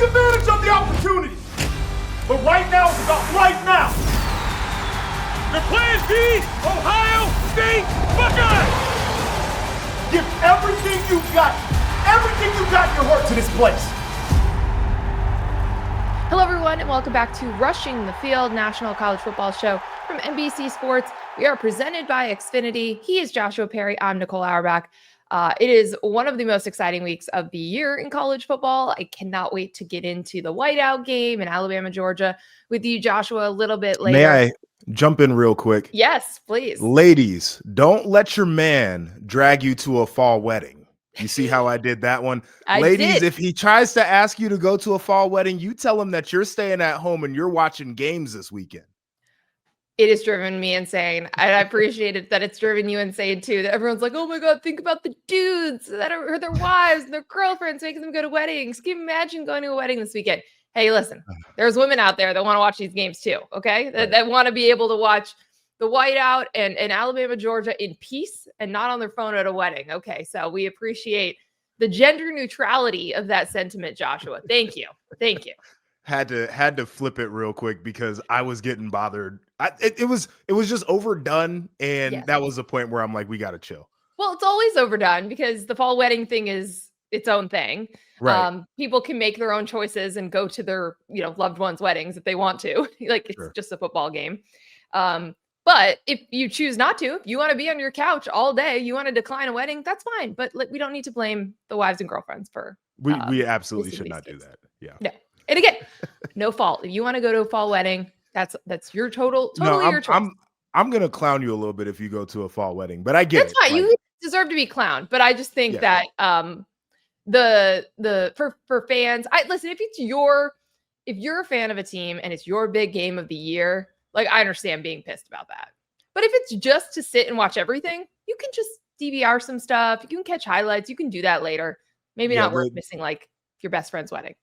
advantage of the opportunity. But right now is about right now. The Plan B, Ohio State Buckeyes! Give everything you got in your heart to this place. Hello, everyone, and welcome back to Rushing the Field, National College Football Show from NBC Sports. We are presented by Xfinity. He is Joshua Perry. I'm Nicole Auerbach. It is one of the most exciting weeks of the year in college football. I cannot wait to get into the whiteout game in Alabama, Georgia with you, Joshua, a little bit later. May I jump in real quick? Yes, please. Ladies, don't let your man drag you to a fall wedding. You see how I did that one? Ladies, if he tries to ask you to go to a fall wedding, you tell him that you're staying at home and you're watching games this weekend. It has driven me insane. And I appreciate it that it's driven you insane too. That everyone's like, oh my God, think about the dudes that are their wives and their girlfriends making them go to weddings. Can you imagine going to a wedding this weekend? Hey, listen, there's women out there that want to watch these games too, okay? That want to be able to watch the whiteout and Alabama, Georgia in peace and not on their phone at a wedding. Okay, so we appreciate the gender neutrality of that sentiment, Joshua. Thank you. Thank you. Had to flip it real quick because I was getting bothered. It was just overdone, and Yes. that was the point where I'm like, we got to chill. Well, it's always overdone because the fall wedding thing is its own thing. Right. People can make their own choices and go to their, loved ones' weddings if they want to. Like it's just a football game. But if you choose not to, if you want to be on your couch all day, you want to decline a wedding, that's fine. But we don't need to blame the wives and girlfriends for. We absolutely should not do that. Yeah. No. And again, no fault. If you want to go to a fall wedding, that's your totally your choice. I'm gonna clown you a little bit if you go to a fall wedding, but I get that's fine. You deserve to be clowned, but I just think that for fans, listen, if you're a fan of a team and it's your big game of the year, like I understand being pissed about that. But if it's just to sit and watch everything, you can just DVR some stuff. You can catch highlights. You can do that later. Maybe not worth missing like your best friend's wedding.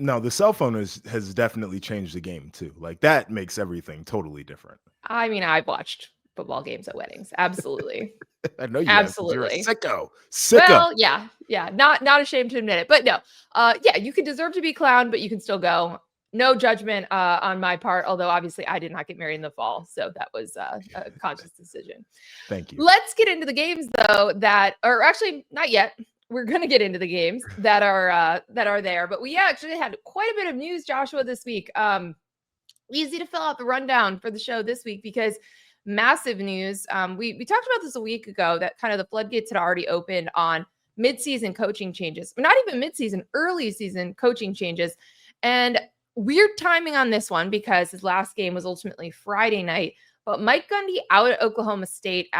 No, the cell phone has definitely changed the game too. Like that makes everything totally different. I mean, I've watched football games at weddings. Absolutely. I know you absolutely. You're a sicko. Well, yeah. Not ashamed to admit it, but no. You can deserve to be clowned, but you can still go. No judgment on my part, although obviously I did not get married in the fall, so that was a conscious decision. Thank you. Let's get into the games though or actually not yet. We're going to get into the games that are there, but we actually had quite a bit of news, Joshua, this week. Easy to fill out the rundown for the show this week because massive news. We talked about this a week ago that kind of the floodgates had already opened on midseason coaching changes, not even midseason, early season coaching changes. And weird timing on this one because his last game was ultimately Friday night, but Mike Gundy out at Oklahoma State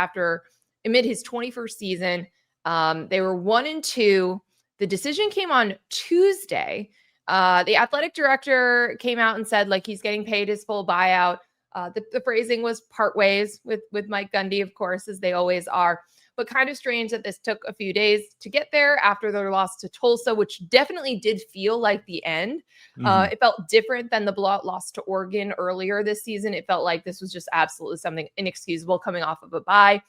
amid his 21st season. They were 1-2. The decision came on Tuesday. The athletic director came out and said he's getting paid his full buyout. The phrasing was part ways with Mike Gundy, of course, as they always are. But kind of strange that this took a few days to get there after their loss to Tulsa, which definitely did feel like the end. It felt different than the blowout loss to Oregon earlier this season. It felt like this was just absolutely something inexcusable coming off of a bye.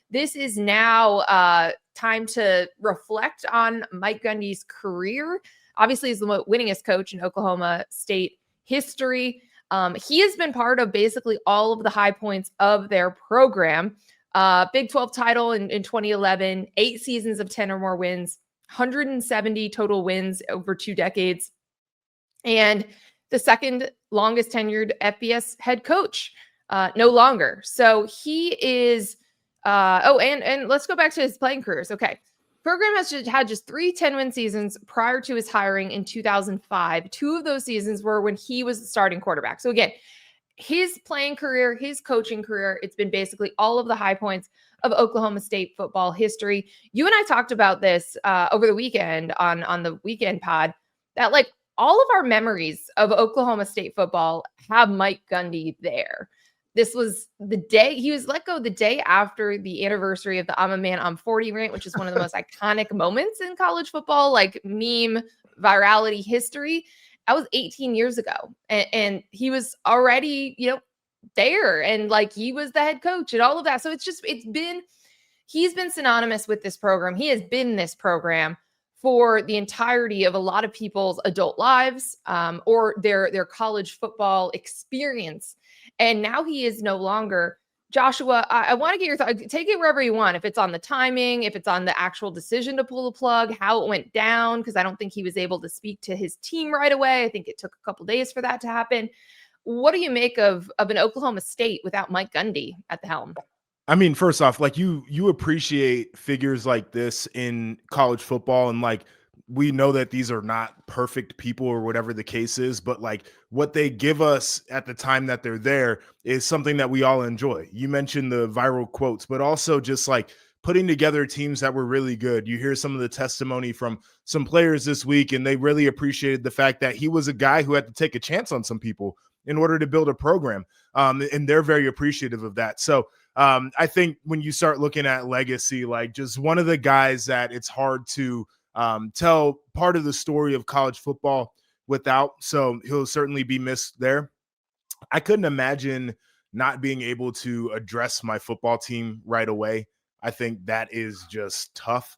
This is now time to reflect on Mike Gundy's career. Obviously, he's the winningest coach in Oklahoma State history. He has been part of basically all of the high points of their program. Big 12 title in 2011, 8 seasons of 10 or more wins, 170 total wins over 2 decades, and the second longest tenured FBS head coach, no longer. So he is, and let's go back to his playing careers. Okay. Program has had just 3 10-win seasons prior to his hiring in 2005. 2 of those seasons were when he was the starting quarterback. So again, his playing career, his coaching career, it's been basically all of the high points of Oklahoma State football history. You and I talked about this over the weekend on the weekend pod, that all of our memories of Oklahoma State football have Mike Gundy there. This was the day he was let go, the day after the anniversary of the I'm a Man, I'm 40 rant, which is one of the most iconic moments in college football, meme virality history. That was 18 years ago. And he was already, there. And he was the head coach and all of that. So he's been synonymous with this program. He has been this program for the entirety of a lot of people's adult lives, or their college football experience. And now he is no longer. Joshua, I want to get your thoughts. Take it wherever you want. If it's on the timing, if it's on the actual decision to pull the plug, how it went down, because I don't think he was able to speak to his team right away. I think it took a couple days for that to happen. What do you make of an Oklahoma State without Mike Gundy at the helm? I mean, first off, like you appreciate figures like this in college football, and like we know that these are not perfect people or whatever the case is, but like what they give us at the time that they're there is something that we all enjoy. You mentioned the viral quotes, but also just like putting together teams that were really good. You hear some of the testimony from some players this week, and they really appreciated the fact that he was a guy who had to take a chance on some people in order to build a program. And they're very appreciative of that. So I think when you start looking at legacy, like just one of the guys that it's hard to tell part of the story of college football without, so he'll certainly be missed there. I couldn't imagine not being able to address my football team right away. I think that is just tough.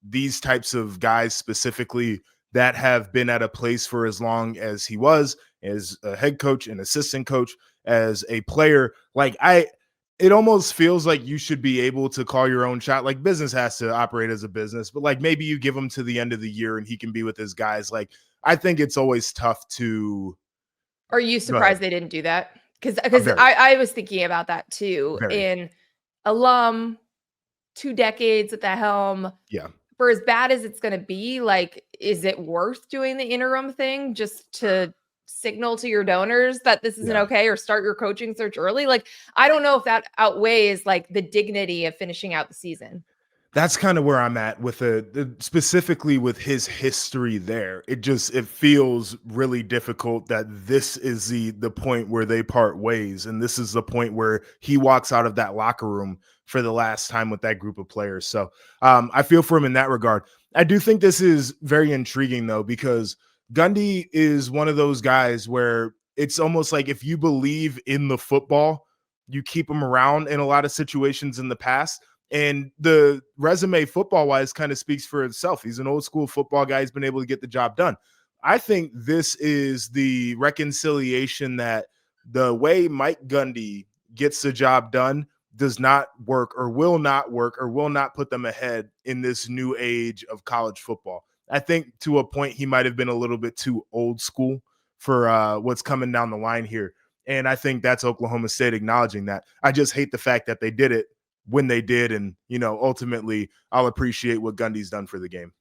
These types of guys specifically that have been at a place for as long as he was, as a head coach, an assistant coach, as a player, like it almost feels like you should be able to call your own shot. Like business has to operate as a business, but like maybe you give him to the end of the year and he can be with his guys. Like I think it's always tough to. Are you surprised they didn't do that? Because I was thinking about that too. In alum, 2 decades at the helm. Yeah. For as bad as it's going to be, like, is it worth doing the interim thing just to signal to your donors that this isn't okay, or start your coaching search early? Like, I don't know if that outweighs like the dignity of finishing out the season. That's kind of where I'm at with specifically with his history there. It feels really difficult that this is the point where they part ways. And this is the point where he walks out of that locker room for the last time with that group of players. So I feel for him in that regard. I do think this is very intriguing though, because Gundy is one of those guys where it's almost like if you believe in the football, you keep him around in a lot of situations in the past. And the resume football-wise kind of speaks for itself. He's an old-school football guy. He's been able to get the job done. I think this is the reconciliation that the way Mike Gundy gets the job done does not work or will not put them ahead in this new age of college football. I think to a point he might have been a little bit too old school for what's coming down the line here. And I think that's Oklahoma State acknowledging that. I just hate the fact that they did it when they did. And, ultimately I'll appreciate what Gundy's done for the game.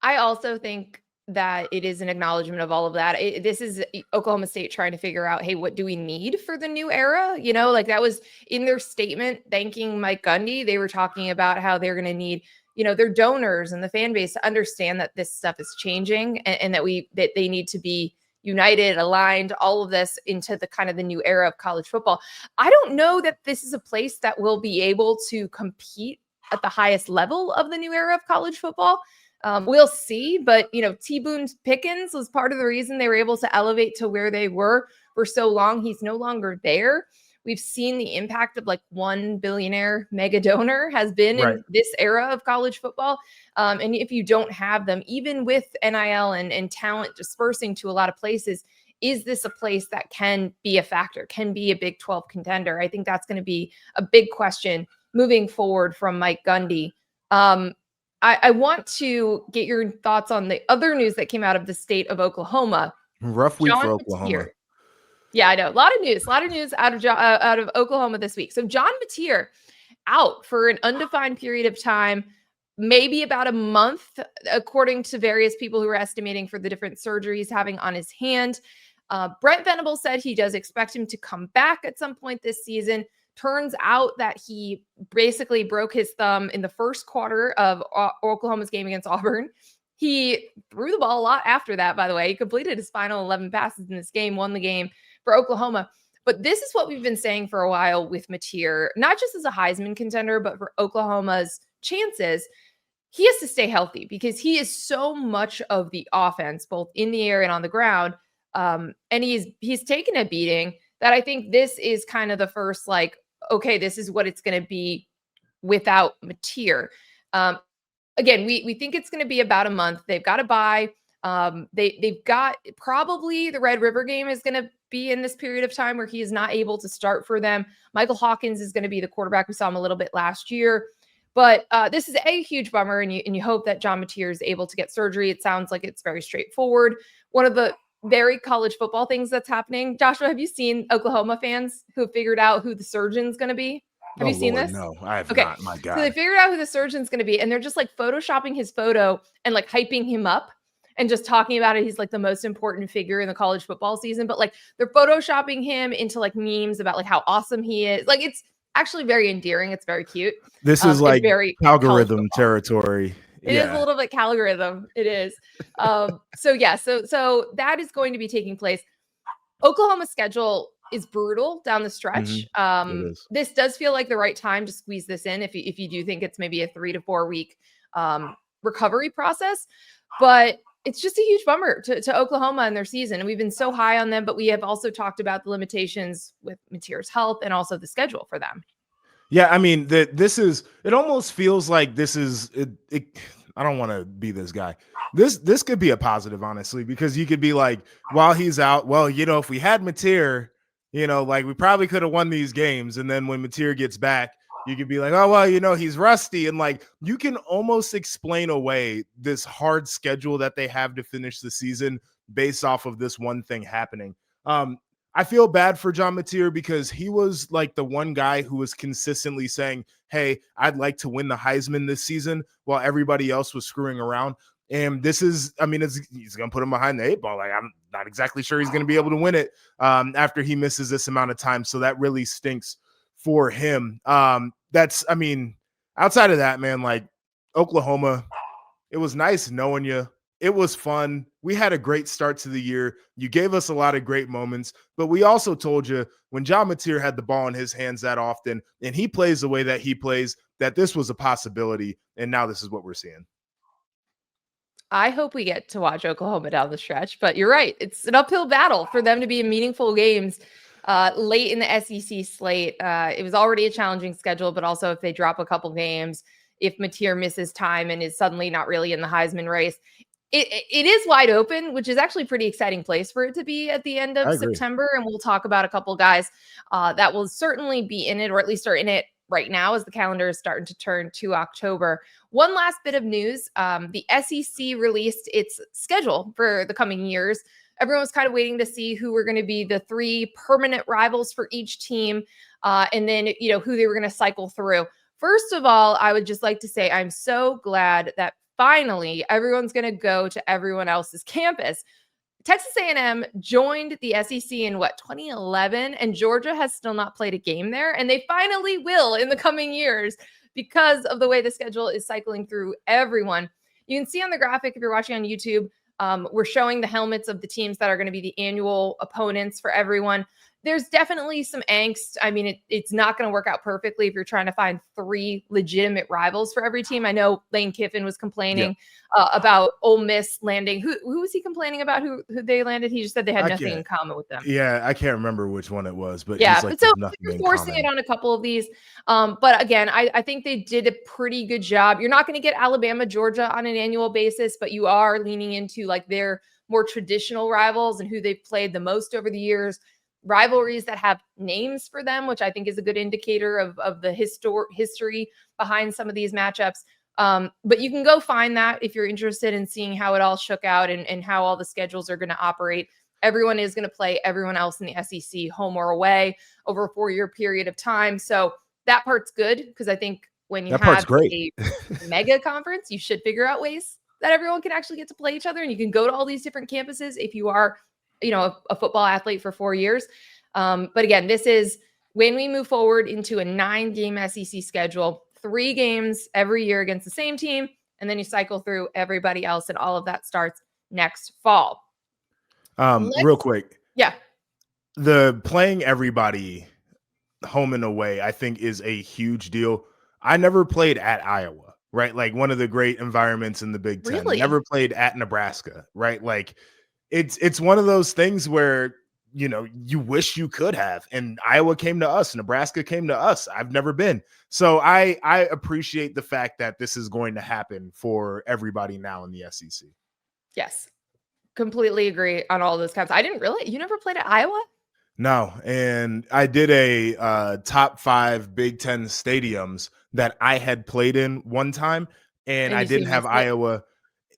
I also think that it is an acknowledgement of all of that. This is Oklahoma State trying to figure out, hey, what do we need for the new era? Like that was in their statement thanking Mike Gundy. They were talking about how they're going to need, their donors and the fan base to understand that this stuff is changing, and that they need to be united, aligned, all of this into the kind of the new era of college football. I don't know that this is a place that will be able to compete at the highest level of the new era of college football. We'll see, but T. Boone Pickens was part of the reason they were able to elevate to where they were for so long. He's no longer there. We've seen the impact of like one billionaire mega donor has been in this era of college football. And if you don't have them, even with NIL and talent dispersing to a lot of places, is this a place that can be a factor, can be a Big 12 contender? I think that's going to be a big question moving forward from Mike Gundy. I want to get your thoughts on the other news that came out of the state of Oklahoma. Rough week for Oklahoma. Matir. Yeah, I know. A lot of news out of Oklahoma this week. So John Matir out for an undefined period of time, maybe about a month, according to various people who are estimating for the different surgeries having on his hand. Brent Venables said he does expect him to come back at some point this season. Turns out that he basically broke his thumb in the first quarter of Oklahoma's game against Auburn. He threw the ball a lot after that, by the way. He completed his final 11 passes in this game, won the game for Oklahoma. But this is what we've been saying for a while with Matir, not just as a Heisman contender, but for Oklahoma's chances. He has to stay healthy because he is so much of the offense, both in the air and on the ground. And he's taken a beating that I think this is kind of the first, like, okay, this is what it's going to be without Matir. again, we think it's going to be about a month. They've got to bye. They've got probably the Red River game is going to be in this period of time where he is not able to start for them. Michael Hawkins is going to be the quarterback. We saw him a little bit last year, but this is a huge bummer. And you hope that John Matir is able to get surgery. It sounds like it's very straightforward. One of the very college football things that's happening. Joshua, have you seen Oklahoma fans who have figured out who the surgeon's going to be? Have you seen this? No, I have not. My God. So they figured out who the surgeon's going to be, and they're just like photoshopping his photo and like hyping him up and just talking about it. He's like the most important figure in the college football season, but like they're photoshopping him into like memes about like how awesome he is. Like it's actually very endearing. It's very cute. This is like very algorithm territory. It is a little bit algorithm. It is. So that is going to be taking place. Oklahoma's schedule is brutal down the stretch. This does feel like the right time to squeeze this in if you do think it's maybe a 3 to 4 week recovery process. But it's just a huge bummer to Oklahoma and their season. And we've been so high on them, but we have also talked about the limitations with Matir's health and also the schedule for them. Yeah, I mean, it almost feels like this is it. I don't want to be this guy. This could be a positive, honestly, because you could be like, while he's out, well, if we had Matir, like we probably could have won these games. And then when Matir gets back, you could be like, oh, well, he's rusty. And like, you can almost explain away this hard schedule that they have to finish the season based off of this one thing happening. I feel bad for John Matir because he was like the one guy who was consistently saying, hey, I'd like to win the Heisman this season while everybody else was screwing around. And this is, he's going to put him behind the 8 ball. Like, I'm not exactly sure he's going to be able to win it after he misses this amount of time. So that really stinks for him. Outside of that, man, like Oklahoma, it was nice knowing you. It was fun. We had a great start to the year. You gave us a lot of great moments, but we also told you when John Matir had the ball in his hands that often, and he plays the way that he plays, that this was a possibility. And now this is what we're seeing. I hope we get to watch Oklahoma down the stretch, but you're right. It's an uphill battle for them to be in meaningful games late in the SEC slate. It was already a challenging schedule, but also if they drop a couple games, if Matir misses time and is suddenly not really in the Heisman race, it is wide open, which is actually a pretty exciting place for it to be at the end of September. And we'll talk about a couple guys that will certainly be in it, or at least are in it right now as the calendar is starting to turn to October. One last bit of news. The SEC released its schedule for the coming years. Everyone was kind of waiting to see who were going to be the 3 permanent rivals for each team, and then, who they were going to cycle through. First of all, I would just like to say I'm so glad that finally everyone's going to go to everyone else's campus. Texas A&M joined the SEC in 2011, and Georgia has still not played a game there, and they finally will in the coming years because of the way the schedule is cycling through everyone. You can see on the graphic, if you're watching on YouTube, we're showing the helmets of the teams that are going to be the annual opponents for everyone. There's definitely some angst. It's not going to work out perfectly if you're trying to find 3 legitimate rivals for every team. I know Lane Kiffin was complaining about Ole Miss landing. Who was he complaining about? Who they landed? He just said they had nothing in common with them. Yeah, I can't remember which one it was, but so you're forcing it on a couple of these. But again, I think they did a pretty good job. You're not going to get Alabama, Georgia on an annual basis, but you are leaning into like their more traditional rivals and who they've played the most over the years. Rivalries that have names for them, which I think is a good indicator of the history behind some of these matchups. But you can go find that if you're interested in seeing how it all shook out and how all the schedules are going to operate. Everyone is going to play everyone else in the SEC, home or away, over a 4-year period of time. So that part's good because I think when you have a mega conference, you should figure out ways that everyone can actually get to play each other, and you can go to all these different campuses if you are a football athlete for 4 years. But again, this is when we move forward into a 9-game SEC schedule, 3 games every year against the same team. And then you cycle through everybody else, and all of that starts next fall. Real quick. Yeah. The playing everybody home and away, I think, is a huge deal. I never played at Iowa, right? Like one of the great environments in the Big Ten. Never played at Nebraska, right? Like, it's one of those things where you wish you could have. And Iowa came to us, Nebraska came to us. I've never been. So I appreciate the fact that this is going to happen for everybody now in the SEC. Yes, completely agree on all those counts. You never played at Iowa? No, and I did a top 5 Big Ten stadiums that I had played in one time, and I didn't have Iowa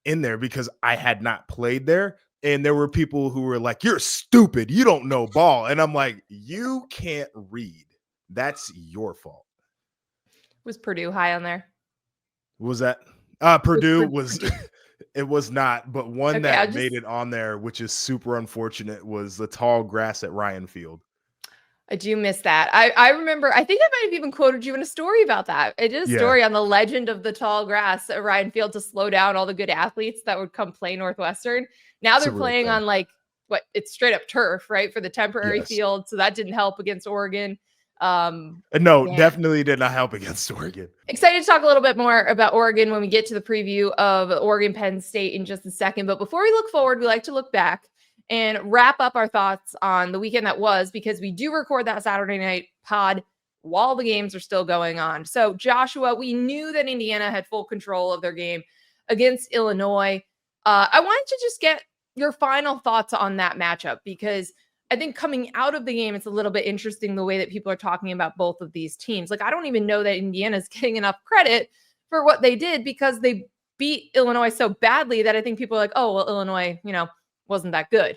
in there because I had not played there. And there were people who were like, "You're stupid. You don't know ball." And I'm like, "You can't read. That's your fault." Was Purdue high on there? Was that Purdue was it was not, but one that made it on there, which is super unfortunate, was the tall grass at Ryan Field. I do miss that. I remember, I think I might have even quoted you in a story about that. I did a story on the legend of the tall grass at Ryan Field to slow down all the good athletes that would come play Northwestern. Now they're playing on it's straight up turf, right? For the temporary field. So that didn't help against Oregon. Definitely did not help against Oregon. Excited to talk a little bit more about Oregon when we get to the preview of Oregon Penn State in just a second. But before we look forward, we like to look back and wrap up our thoughts on the weekend that was, because we do record that Saturday night pod while the games are still going on. So Joshua, we knew that Indiana had full control of their game against Illinois. I wanted to just get your final thoughts on that matchup, because I think coming out of the game, it's a little bit interesting the way that people are talking about both of these teams. Like, I don't even know that Indiana's getting enough credit for what they did, because they beat Illinois so badly that I think people are like, oh, well, Illinois, wasn't that good,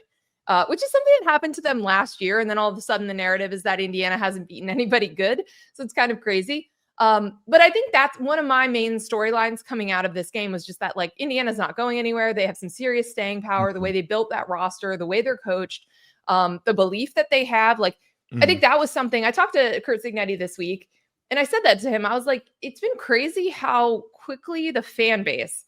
which is something that happened to them last year. And then all of a sudden the narrative is that Indiana hasn't beaten anybody good. So it's kind of crazy. But I think that's one of my main storylines coming out of this game, was just that, like, Indiana's not going anywhere. They have some serious staying power, the way they built that roster, the way they're coached, the belief that they have. Like, I think that was something I talked to Kurt Signetti this week, and I said that to him. I was like, it's been crazy how quickly the fan base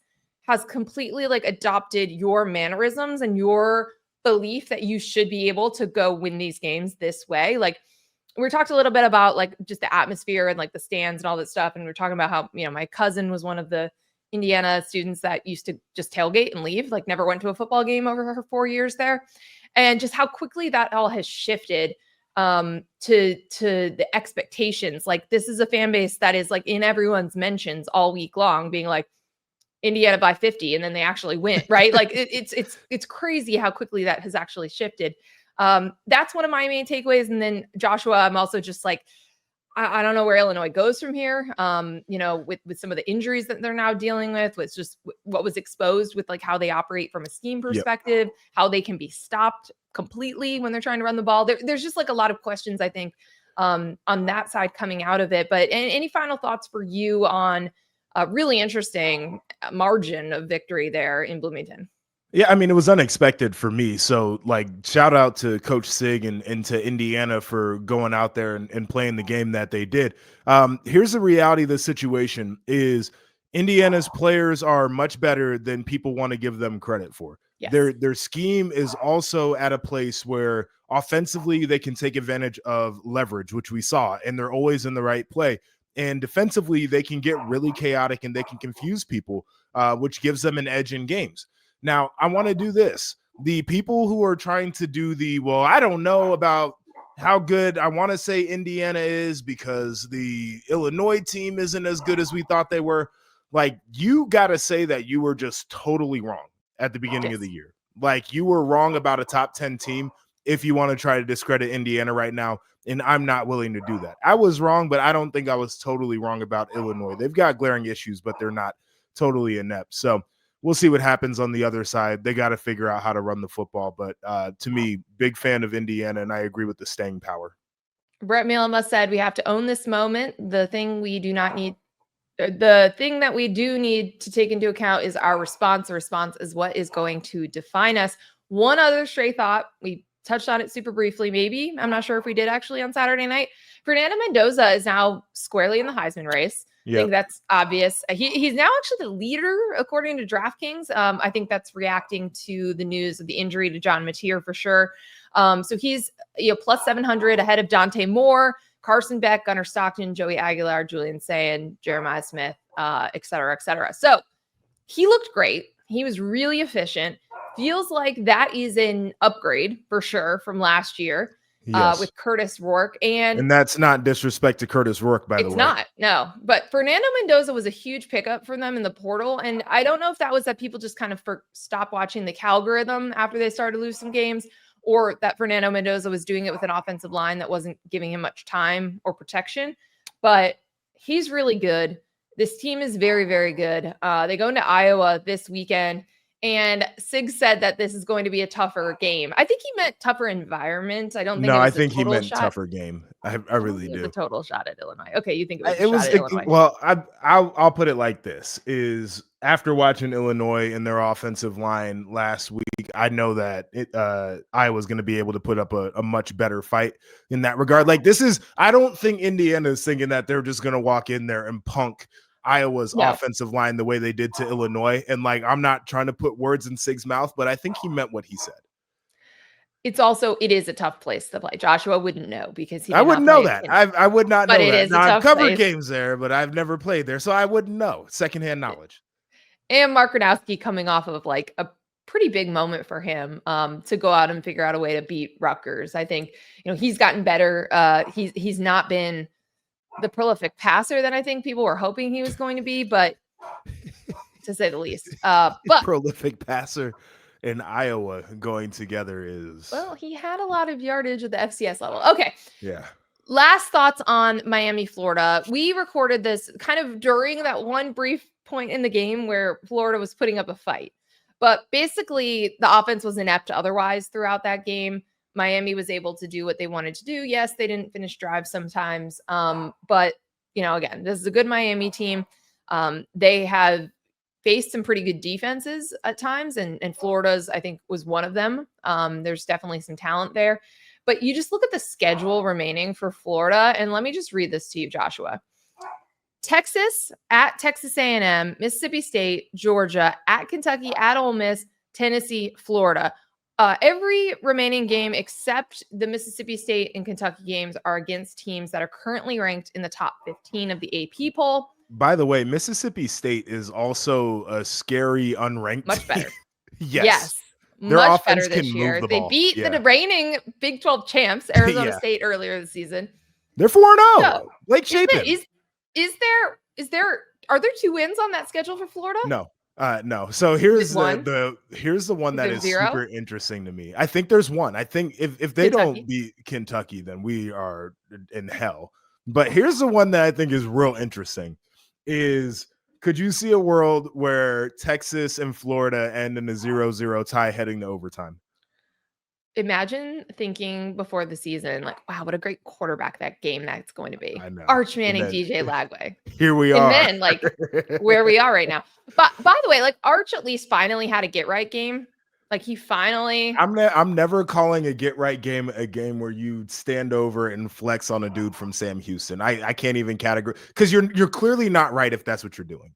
has completely adopted your mannerisms and your belief that you should be able to go win these games this way. Like, we talked a little bit about just the atmosphere and the stands and all that stuff. And we're talking about how, my cousin was one of the Indiana students that used to just tailgate and leave, never went to a football game over her 4 years there. And just how quickly that all has shifted to the expectations. This is a fan base that is in everyone's mentions all week long, being like, Indiana by 50, and then they actually win, right? It's crazy how quickly that has actually shifted. That's one of my main takeaways. And then Joshua, I'm also just I don't know where Illinois goes from here. With some of the injuries that they're now dealing with just what was exposed with how they operate from a scheme perspective, how they can be stopped completely when they're trying to run the ball. There's just a lot of questions, I think, on that side coming out of it. But any final thoughts for you on a really interesting margin of victory there in Bloomington? Yeah, I mean, it was unexpected for me. So, shout out to Coach Sig and to Indiana for going out there and playing the game that they did. Here's the reality of the situation is Indiana's players are much better than people want to give them credit for. Yes. Their scheme is also at a place where offensively they can take advantage of leverage, which we saw, and they're always in the right play. And defensively, they can get really chaotic and they can confuse people, which gives them an edge in games. Now, I want to do this. The people who are trying to do I don't know about how good I want to say Indiana is because the Illinois team isn't as good as we thought they were. You got to say that you were just totally wrong at the beginning of the year. You were wrong about a top 10 team if you want to try to discredit Indiana right now. And I'm not willing to do that. I was wrong, but I don't think I was totally wrong about Illinois. They've got glaring issues, but they're not totally inept. So we'll see what happens on the other side. They got to figure out how to run the football. But to me, big fan of Indiana, and I agree with the staying power. Brett Milema said, we have to own this moment. The thing that we do need to take into account is our response. The response is what is going to define us. One other stray thought, we touched on it super briefly, maybe. I'm not sure if we did actually on Saturday night. Fernando Mendoza is now squarely in the Heisman race. Yep. I think that's obvious. He's now actually the leader, according to DraftKings. I think that's reacting to the news of the injury to John Matir for sure. So he's plus 700 ahead of Dante Moore, Carson Beck, Gunnar Stockton, Joey Aguilar, Julian Sayin, Jeremiah Smith, et cetera, et cetera. So he looked great. He was really efficient. feels like that is an upgrade for sure from last year. Yes. With Curtis Rourke. And that's not disrespect to Curtis Rourke, by the way. It's not, no. But Fernando Mendoza was a huge pickup for them in the portal. And I don't know if that was that people just kind of stopped watching the Calgorithm after they started to lose some games, or that Fernando Mendoza was doing it with an offensive line that wasn't giving him much time or protection. But he's really good. This team is very, very good. They go into Iowa this weekend. And Sig said that this is going to be a tougher game. I think he meant tougher environment. I don't think. No, it was I think he meant shot. tougher game. I really do. A total shot at Illinois. Okay, you think it was it shot at Illinois? Well, I'll put it like this: is after watching Illinois and their offensive line last week, I know that Iowa's going to be able to put up a much better fight in that regard. Like I don't think Indiana is thinking that they're just going to walk in there and punk Iowa's offensive line the way they did to Illinois. And like, I'm not trying to put words in Sig's mouth, but I think he meant what he said. It is a tough place to play. Joshua wouldn't know because I wouldn't know that. I would not know that. I've covered games there, but I've never played there, so I wouldn't know. Secondhand knowledge. And Mark Gronowski coming off of like a pretty big moment for him to go out and figure out a way to beat Rutgers. I think, he's gotten better. He's not been the prolific passer that I think people were hoping he was going to be, but to say the least. But prolific passer in Iowa going together is, well, he had a lot of yardage at the FCS level. Okay. Yeah. Last thoughts on Miami, Florida. We recorded this kind of during that one brief point in the game where Florida was putting up a fight. But basically, the offense was inept otherwise throughout that game. Miami was able to do what they wanted to do. Yes, they didn't finish drives sometimes. But, again, this is a good Miami team. They have faced some pretty good defenses at times, and Florida's, I think, was one of them. There's definitely some talent there. But you just look at the schedule remaining for Florida, and let me just read this to you, Joshua. Texas, at Texas A&M, Mississippi State, Georgia, at Kentucky, at Ole Miss, Tennessee, Florida. Every remaining game except the Mississippi State and Kentucky games are against teams that are currently ranked in the top 15 of the AP poll. By the way, Mississippi State is also a scary unranked much better. Yes. Their much better this year. They beat the reigning Big 12 champs, Arizona State, earlier this season. They're 4-0. Blake Shapen. Are there 2 wins on that schedule for Florida? No. No. So here's the one that is super interesting to me. I think there's one. I think if they don't beat Kentucky, then we are in hell. But here's the one that I think is real interesting is, could you see a world where Texas and Florida end in a 0-0 tie heading to overtime? Imagine thinking before the season, like, wow, what a great quarterback that game that's going to be. I know. Arch Manning, DJ Lagway. Here we are. And then, like, where we are right now. But by the way, like, Arch at least finally had a get-right game. Like, he finally... I'm never calling a get-right game a game where you stand over and flex on a dude from Sam Houston. I can't even categorize... Because you're clearly not right if that's what you're doing.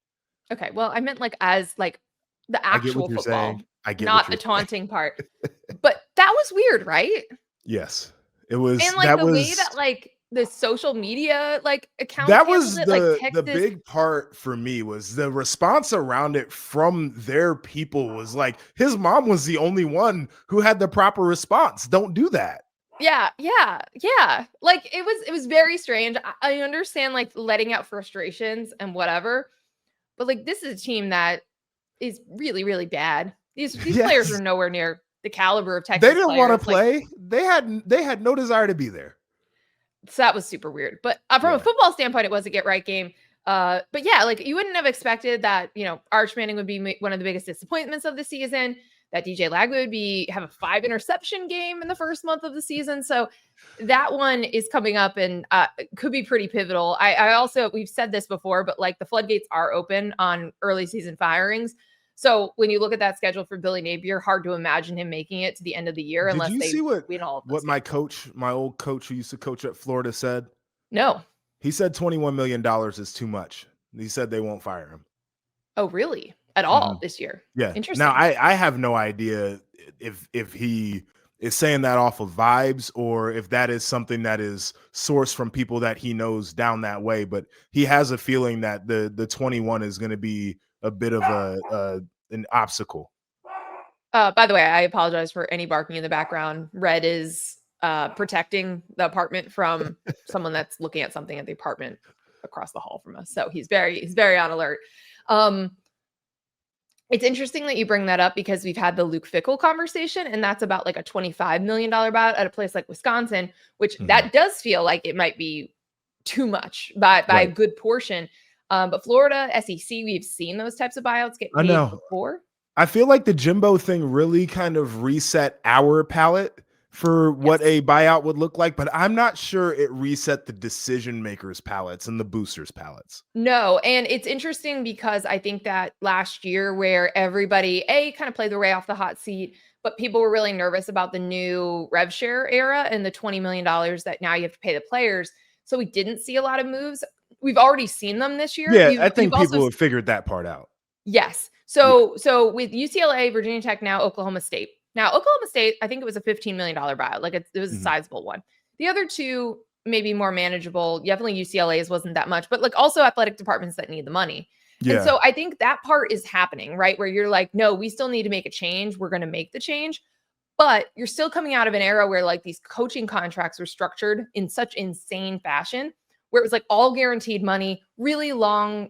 Okay, well, I meant, like, as, like, the actual football. Saying. I get not the taunting part. But that was weird, right? Yes. It was. And like way that like the social media like accounts. That was the big part for me was the response around it from their people was like, his mom was the only one who had the proper response. Don't do that. Yeah. Like it was very strange. I understand like letting out frustrations and whatever, but like this is a team that is really, really bad. These players are nowhere near the caliber of Texas. They didn't want to play. They had no desire to be there. So that was super weird. But from a football standpoint, it was a get-right game. But yeah, like you wouldn't have expected that, Arch Manning would be one of the biggest disappointments of the season, that DJ Lagway would have a 5 interception game in the first month of the season. So that one is coming up and could be pretty pivotal. I also, we've said this before, but like the floodgates are open on early season firings. So when you look at that schedule for Billy Napier, hard to imagine him making it to the end of the year unless they win all of those games. My old coach who used to coach at Florida said? No. He said $21 million is too much. He said they won't fire him. Oh, really? At all this year? Yeah. Interesting. Now, I have no idea if he is saying that off of vibes or if that is something that is sourced from people that he knows down that way. But he has a feeling that the 21 is going to be a bit of an obstacle. By the way, I apologize for any barking in the background. Red is protecting the apartment from someone that's looking at something at the apartment across the hall from us. So he's very on alert. It's interesting that you bring that up because we've had the Luke Fickell conversation, and that's about like a $25 million buyout at a place like Wisconsin, which that does feel like it might be too much by a good portion. But Florida, SEC, we've seen those types of buyouts get paid before. I feel like the Jimbo thing really kind of reset our palette for what a buyout would look like, but I'm not sure it reset the decision makers' palettes and the boosters' palettes. No, and it's interesting because I think that last year where everybody kind of played their way off the hot seat, but people were really nervous about the new rev share era and the $20 million that now you have to pay the players. So we didn't see a lot of moves. We've already seen them this year. Yeah, I think people have figured that part out. Yes. So with UCLA, Virginia Tech, now Oklahoma State. Now, Oklahoma State, I think it was a $15 million buyout. Like it was a sizable one. The other two, maybe more manageable. Definitely UCLA's wasn't that much, but like also athletic departments that need the money. Yeah. And so I think that part is happening, right? Where you're like, no, we still need to make a change. We're going to make the change. But you're still coming out of an era where like these coaching contracts were structured in such insane fashion, where it was like all guaranteed money, really long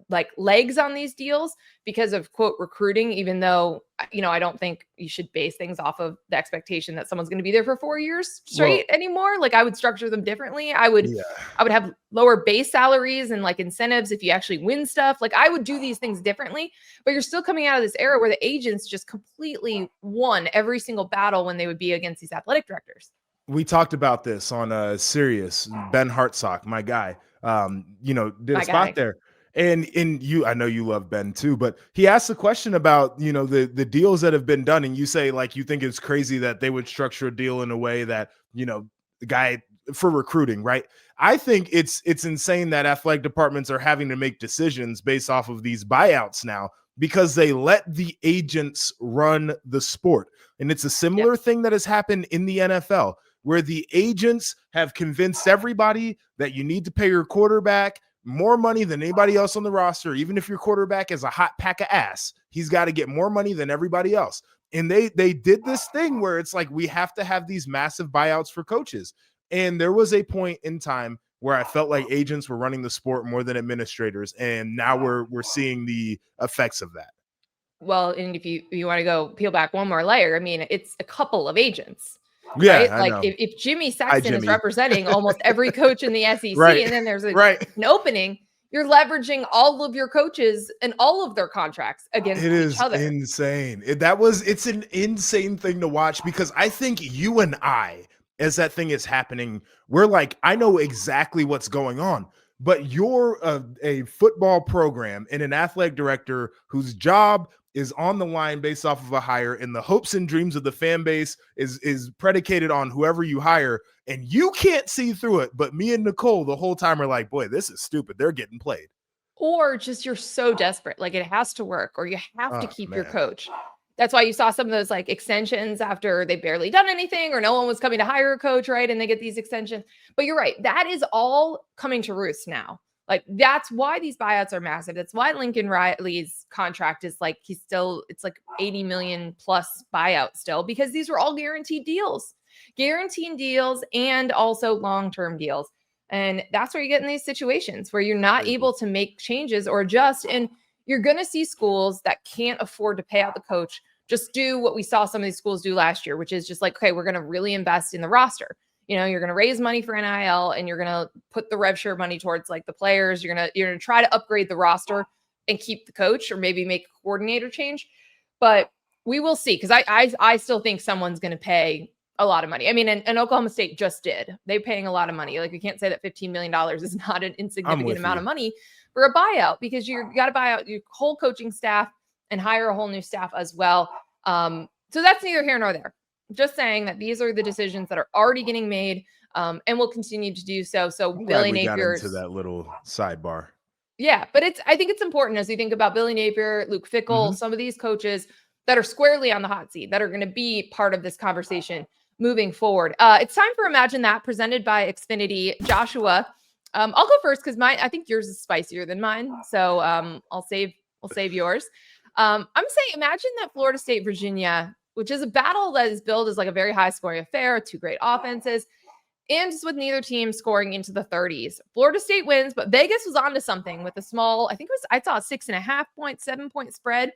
like legs on these deals because of quote recruiting, even though, you know, I don't think you should base things off of the expectation that someone's going to be there for 4 years straight anymore. Like I would structure them differently. I would have lower base salaries and like incentives if you actually win stuff. Like I would do these things differently, but you're still coming out of this era where the agents just completely won every single battle when they would be against these athletic directors. We talked about this on Sirius. Ben Hartsock, my guy, did a spot there. And you, I know you love Ben too, but he asked a question about, the deals that have been done. And you say, like, you think it's crazy that they would structure a deal in a way that, the guy for recruiting, right? I think it's insane that athletic departments are having to make decisions based off of these buyouts now because they let the agents run the sport. And it's a similar thing that has happened in the NFL where the agents have convinced everybody that you need to pay your quarterback more money than anybody else on the roster. Even if your quarterback is a hot pack of ass, he's got to get more money than everybody else. And they did this thing where it's like, we have to have these massive buyouts for coaches. And there was a point in time where I felt like agents were running the sport more than administrators. And now we're seeing the effects of that. Well, and if you want to go peel back one more layer, I mean, it's a couple of agents. Yeah, right? Like if Jimmy Sexton is representing almost every coach in the SEC, and then there's an opening, you're leveraging all of your coaches and all of their contracts against each other. It is insane. It's an insane thing to watch because I think you and I, as that thing is happening, we're like, I know exactly what's going on. But you're a football program and an athletic director whose job is on the line based off of a hire, and the hopes and dreams of the fan base is predicated on whoever you hire, and you can't see through it. But me and Nicole the whole time are like, boy, this is stupid. They're getting played. Or just you're so desperate, like it has to work, or you have to keep your coach. That's why you saw some of those like extensions after they barely done anything or no one was coming to hire a coach, right? And they get these extensions. But you're right. That is all coming to roost now. Like that's why these buyouts are massive. That's why Lincoln Riley's contract is like, it's like 80 million plus buyout still, because these were all guaranteed deals and also long-term deals. And that's where you get in these situations where you're not able to make changes or adjust. And you're going to see schools that can't afford to pay out the coach just do what we saw some of these schools do last year, which is just like, okay, we're going to really invest in the roster. You're going to raise money for NIL and you're going to put the rev share money towards like the players. You're going to try to upgrade the roster and keep the coach or maybe make a coordinator change. But we will see, because I still think someone's going to pay a lot of money. I mean, and Oklahoma State just did. They're paying a lot of money. Like we can't say that $15 million is not an insignificant amount of money for a buyout, because you got to buy out your whole coaching staff and hire a whole new staff as well. So that's neither here nor there. Just saying that these are the decisions that are already getting made and will continue to do so. So Billy Napier got into that little sidebar. Yeah, but I think it's important as we think about Billy Napier, Luke Fickell, some of these coaches that are squarely on the hot seat that are going to be part of this conversation moving forward. It's time for Imagine That, presented by Xfinity. Joshua, I'll go first because I think yours is spicier than mine. So I'll save yours. I'm saying, imagine that Florida State, Virginia, which is a battle that is billed as like a very high scoring affair, two great offenses, ends with neither team scoring into the 30s. Florida State wins, but Vegas was onto something with a small, I saw a 6.5 point, 7-point spread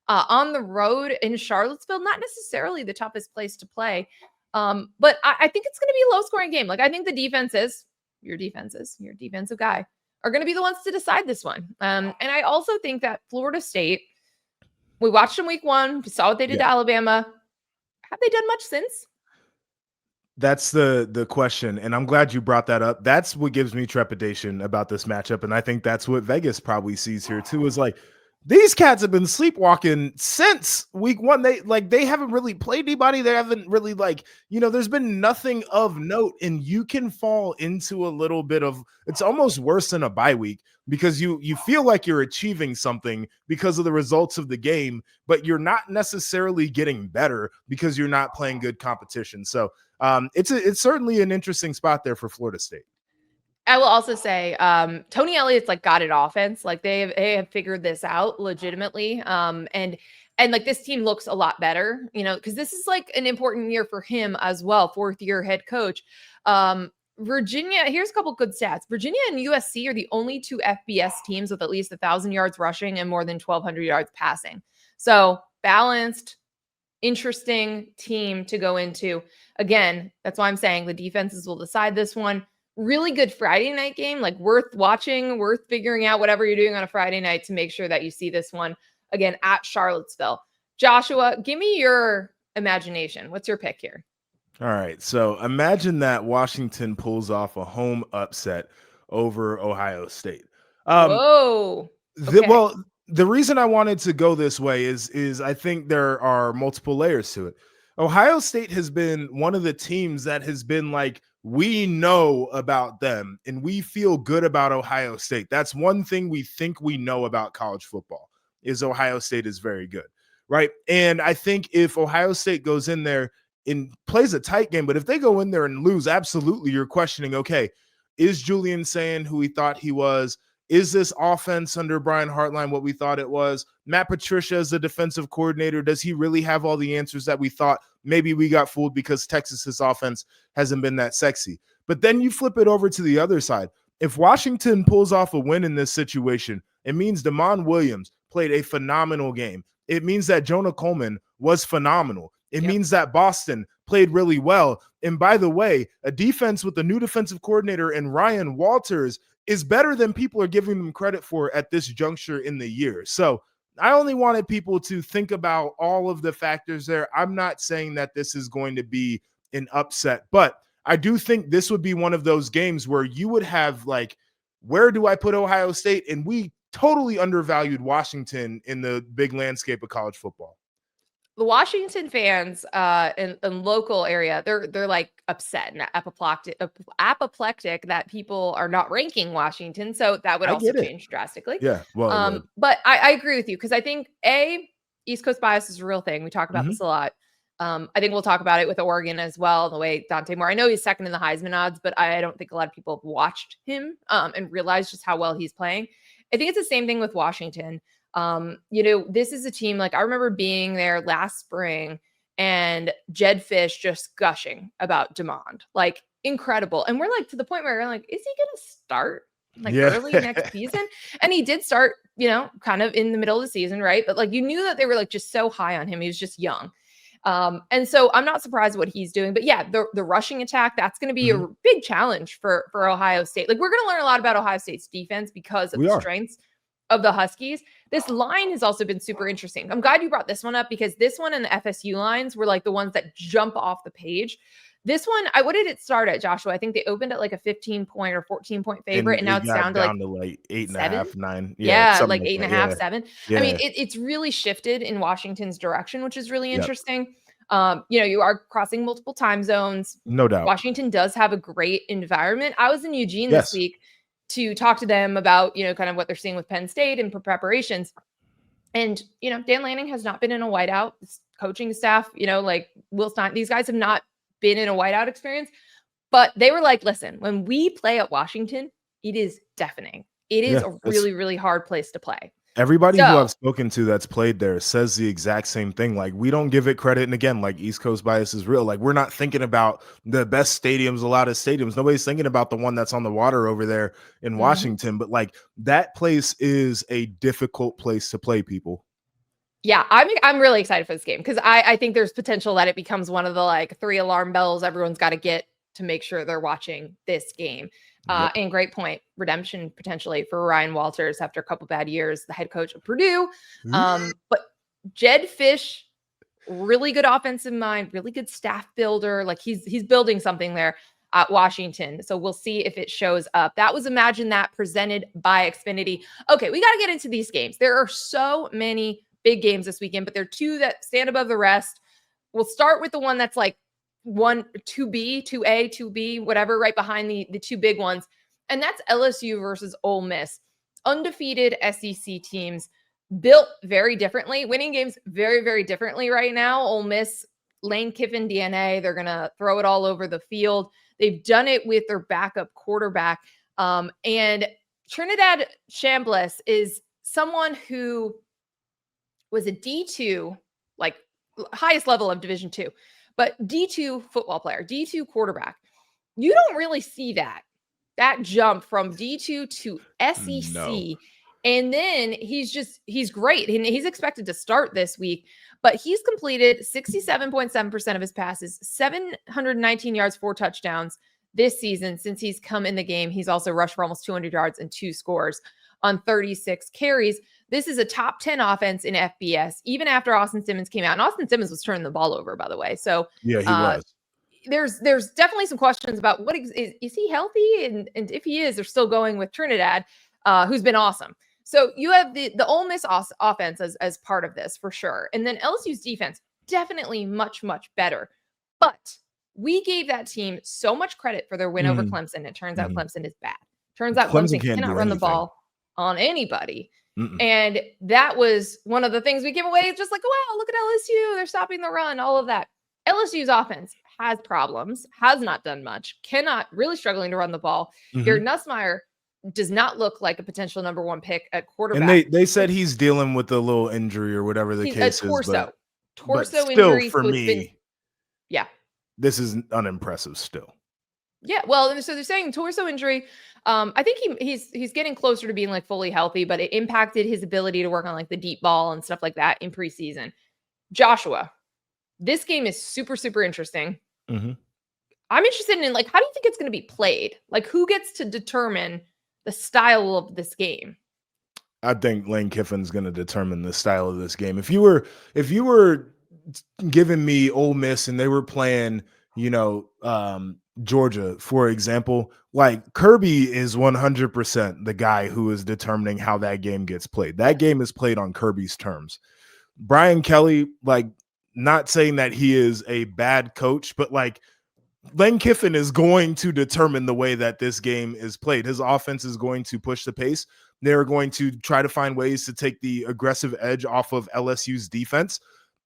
on the road in Charlottesville. Not necessarily the toughest place to play. But I think it's going to be a low scoring game. Like, I think the defenses, your defensive guy, are going to be the ones to decide this one. And I also think that Florida State, we watched them week 1, we saw what they did to Alabama. Have they done much since? That's the question, and I'm glad you brought that up. That's what gives me trepidation about this matchup, and I think that's what Vegas probably sees here too, is like, these cats have been sleepwalking since week 1. They haven't really played anybody. They haven't really, there's been nothing of note, and you can fall into a little bit of, it's almost worse than a bye week, because you feel like you're achieving something because of the results of the game, but you're not necessarily getting better because you're not playing good competition. So it's certainly an interesting spot there for Florida State. I will also say Tony Elliott's like got it offense. Like they have figured this out legitimately. And like this team looks a lot better, because this is like an important year for him as well. 4th-year head coach. Virginia, here's a couple good stats. Virginia and USC are the only 2 FBS teams with at least 1,000 yards rushing and more than 1,200 yards passing. So balanced, interesting team to go into. Again, that's why I'm saying the defenses will decide this one. Really good Friday night game, like worth watching, worth figuring out whatever you're doing on a Friday night to make sure that you see this one again at Charlottesville. Joshua, give me your imagination. What's your pick here? All right. So imagine that Washington pulls off a home upset over Ohio State. Whoa. Okay. The reason I wanted to go this way is I think there are multiple layers to it. Ohio State has been one of the teams that has been like, we know about them and we feel good about Ohio State. That's one thing we think we know about college football, is Ohio State is very good, right? And I think if Ohio State goes in there and plays a tight game, but if they go in there and lose, absolutely you're questioning, okay, is Julian saying who he thought he was? Is this offense under Brian Hartline what we thought it was? Matt Patricia as the defensive coordinator, does he really have all the answers that we thought? Maybe we got fooled because Texas's offense hasn't been that sexy. But then you flip it over to the other side. If Washington pulls off a win in this situation, it means Damon Williams played a phenomenal game. It means that Jonah Coleman was phenomenal. It means that Boston played really well. And by the way, a defense with a new defensive coordinator and Ryan Walters is better than people are giving them credit for at this juncture in the year. So I only wanted people to think about all of the factors there. I'm not saying that this is going to be an upset, but I do think this would be one of those games where you would have like, where do I put Ohio State? And we totally undervalued Washington in the big landscape of college football. The Washington fans in local area, they're like upset and apoplectic that people are not ranking Washington. So that would also change drastically. Yeah. Well, but I agree with you, because I think East Coast bias is a real thing. We talk about this a lot. I think we'll talk about it with Oregon as well. The way Dante Moore, I know he's second in the Heisman odds, but I don't think a lot of people have watched him and realized just how well he's playing. I think it's the same thing with Washington. This is a team, like I remember being there last spring and Jed Fish just gushing about DeMond, like incredible. And we're like to the point where we're like, is he going to start early next season? And he did start, kind of in the middle of the season. Right. But like, you knew that they were like just so high on him. He was just young. And so I'm not surprised what he's doing, but yeah, the rushing attack, that's going to be a big challenge for Ohio State. Like we're going to learn a lot about Ohio State's defense because of the strengths of the Huskies. This line has also been super interesting. I'm glad you brought this one up, because this one and the FSU lines were like the ones that jump off the page. This one, what did it start at, Joshua? I think they opened at like a 15-point or 14-point favorite, and now it's down to like 8.5, 9. Yeah, like 8.5, 7. Yeah. I mean, it's really shifted in Washington's direction, which is really interesting. You are crossing multiple time zones. No doubt. Washington does have a great environment. I was in Eugene this week to talk to them about, kind of what they're seeing with Penn State and preparations. And, Dan Lanning has not been in a whiteout. His coaching staff, like Will Stein, these guys have not been in a whiteout experience, but they were like, listen, when we play at Washington, it is deafening. It is a really, really hard place to play. Everybody who So I've spoken to that's played there says the exact same thing. Like, we don't give it credit. And again, like, East Coast bias is real. Like, we're not thinking about the best stadiums, a lot of stadiums. Nobody's thinking about the one that's on the water over there in Washington. But like, that place is a difficult place to play, people. yeah, I'm really excited for this game because I think there's potential that it becomes one of the like 3 alarm bells everyone's got to get to make sure they're watching this game. Yep. And great point, redemption potentially for Ryan Walters after a couple bad years, the head coach of Purdue. But Jed Fish, really good offensive mind, really good staff builder. Like he's building something there at Washington. So we'll see if it shows up. That was Imagine That presented by Xfinity. Okay, we got to get into these games. There are so many big games this weekend, but there are 2 that stand above the rest. We'll start with the one that's like 2B, 2A, 2B, whatever, right behind the 2 big ones. And that's LSU versus Ole Miss. Undefeated SEC teams built very differently, winning games very, very differently right now. Ole Miss, Lane Kiffin DNA, they're going to throw it all over the field. They've done it with their backup quarterback. And Trinidad Chambliss is someone who was a D2, like highest level of Division II, but D2 football player, D2 quarterback. You don't really see that jump from D2 to SEC. No. And then he's great. And he's expected to start this week, but he's completed 67.7% of his passes, 719 yards, 4 touchdowns this season since he's come in the game. He's also rushed for almost 200 yards and 2 scores on 36 carries. This is a top 10 offense in FBS, even after Austin Simmons came out. And Austin Simmons was turning the ball over, by the way. So yeah, he was. There's definitely some questions about what is he healthy? And if he is, they're still going with Trinidad, who's been awesome. So you have the Ole Miss offense as part of this for sure. And then LSU's defense, definitely much, much better. But we gave that team so much credit for their win over Clemson. It turns out Clemson is bad. Turns out Clemson cannot run the ball on anybody. And that was one of the things we give away. It's just like, wow, look at LSU. They're stopping the run, all of that. LSU's offense has problems, has not done much, really struggling to run the ball. Jared Nussmeier does not look like a potential number 1 pick at quarterback. And they said he's dealing with a little injury or whatever the case is. Torso still, injury. For so me, yeah, this is unimpressive still. Yeah, well, so they're saying torso injury. I think he's getting closer to being like fully healthy, but it impacted his ability to work on like the deep ball and stuff like that in preseason. Joshua, this game is super, super interesting. I'm interested in like, how do you think it's going to be played? Like, who gets to determine the style of this game? I think Lane Kiffin's going to determine the style of this game. If you were giving me Ole Miss and they were playing, Georgia, for example, like Kirby is 100% the guy who is determining how that game gets played. That game is played on Kirby's terms. Brian Kelly, like, not saying that he is a bad coach, but like Lane Kiffin is going to determine the way that this game is played. His offense is going to push the pace. They're going to try to find ways to take the aggressive edge off of LSU's defense.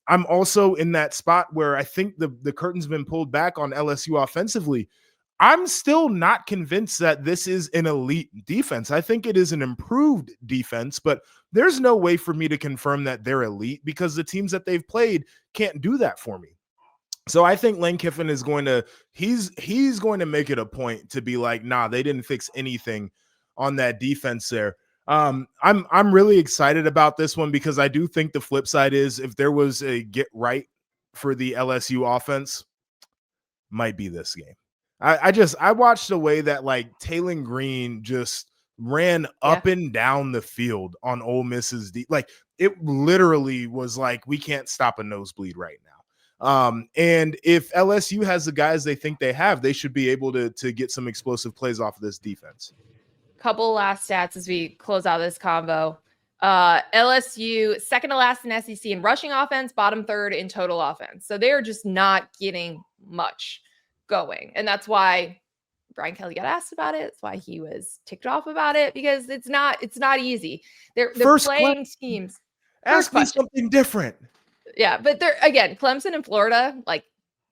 I'm also in that spot where I think the curtain's been pulled back on LSU offensively. I'm still not convinced that this is an elite defense. I think it is an improved defense, but there's no way for me to confirm that they're elite because the teams that they've played can't do that for me. So I think Lane Kiffin is going to he's going to make it a point to be like, nah, they didn't fix anything on that defense there. I'm really excited about this one because I do think the flip side is if there was a get right for the LSU offense, might be this game. I watched the way that like Taylon Green just ran up and down the field on Ole Miss's like it literally was like we can't stop a nosebleed right now. And if LSU has the guys they think they have, they should be able to get some explosive plays off of this defense. Couple last stats as we close out this combo. LSU second to last in SEC in rushing offense, bottom third in total offense. So they're just not getting much going. And that's why Brian Kelly got asked about it. That's why he was ticked off about it because it's not easy. They're playing teams. Ask me something different. Yeah, but they're again, Clemson and Florida, like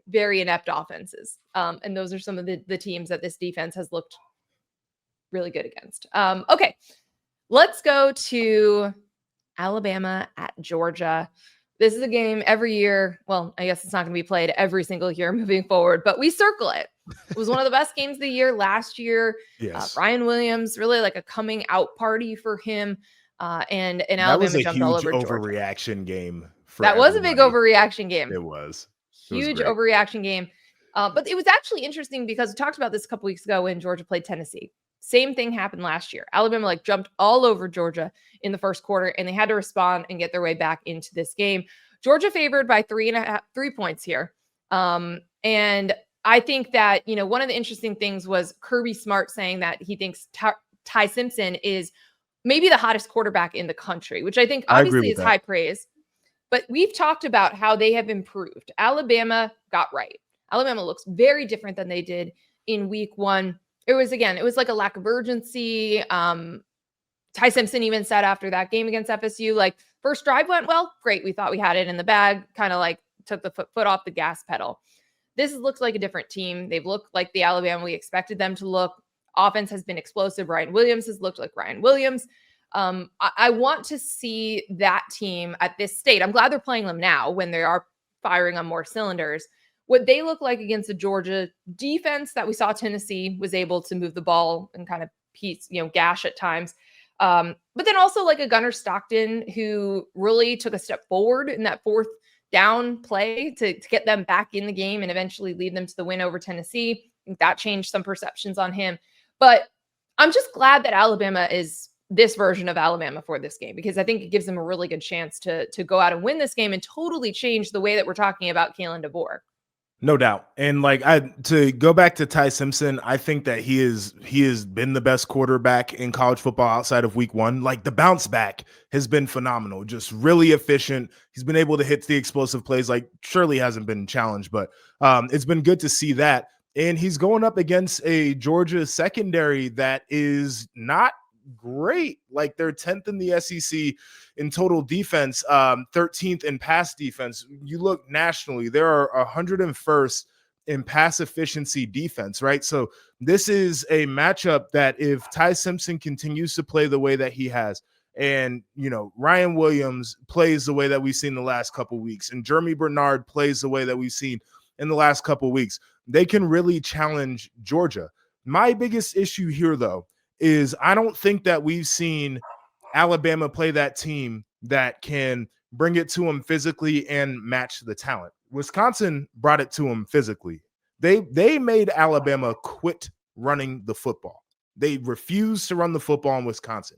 very inept offenses. And those are some of the teams that this defense has looked really good against. Okay, let's go to Alabama at Georgia. This is a game every year. Well, I guess it's not going to be played every single year moving forward, but we circle it. It was one of the best games of the year last year. Yes. Ryan Williams, really like a coming out party for him. And Alabama jumped all over Georgia. Overreaction game. That was a big overreaction game. It was. Huge overreaction game. But it was actually interesting because we talked about this a couple weeks ago when Georgia played Tennessee. Same thing happened last year. Alabama jumped all over Georgia in the first quarter, and they had to respond and get their way back into this game. Georgia favored by 3 points here. And I think that, one of the interesting things was Kirby Smart saying that he thinks Ty Simpson is maybe the hottest quarterback in the country, which I think obviously is high praise. But we've talked about how they have improved. Alabama got right. Alabama looks very different than they did in week 1. It was like a lack of urgency. Ty Simpson even said after that game against FSU, first drive went well, great. We thought we had it in the bag, kind of took the foot off the gas pedal. This looks like a different team. They've looked like the Alabama we expected them to look. Offense has been explosive. Ryan Williams has looked like Ryan Williams. I want to see that team at this state. I'm glad they're playing them now when they are firing on more cylinders. What they look like against the Georgia defense that we saw Tennessee was able to move the ball and kind of gash at times. But then also a Gunner Stockton who really took a step forward in that 4th down play to get them back in the game and eventually lead them to the win over Tennessee. I think that changed some perceptions on him. But I'm just glad that Alabama is this version of Alabama for this game, because I think it gives them a really good chance to go out and win this game and totally change the way that we're talking about Kalen DeBoer. No doubt. And to go back to Ty Simpson, I think that he has been the best quarterback in college football outside of week 1. The bounce back has been phenomenal, just really efficient. He's been able to hit the explosive plays. Surely hasn't been challenged, but it's been good to see that. And he's going up against a Georgia secondary that is not great. They're 10th in the SEC in total defense, 13th in pass defense. You look nationally, there are 101st in pass efficiency defense, right? So this is a matchup that if Ty Simpson continues to play the way that he has, and Ryan Williams plays the way that we've seen the last couple weeks, and Jeremy Bernard plays the way that we've seen in the last couple weeks, they can really challenge Georgia. My biggest issue here, though, is I don't think that we've seen Alabama play that team that can bring it to them physically and match the talent. Wisconsin brought it to them physically. They made Alabama quit running the football. They refused to run the football in Wisconsin.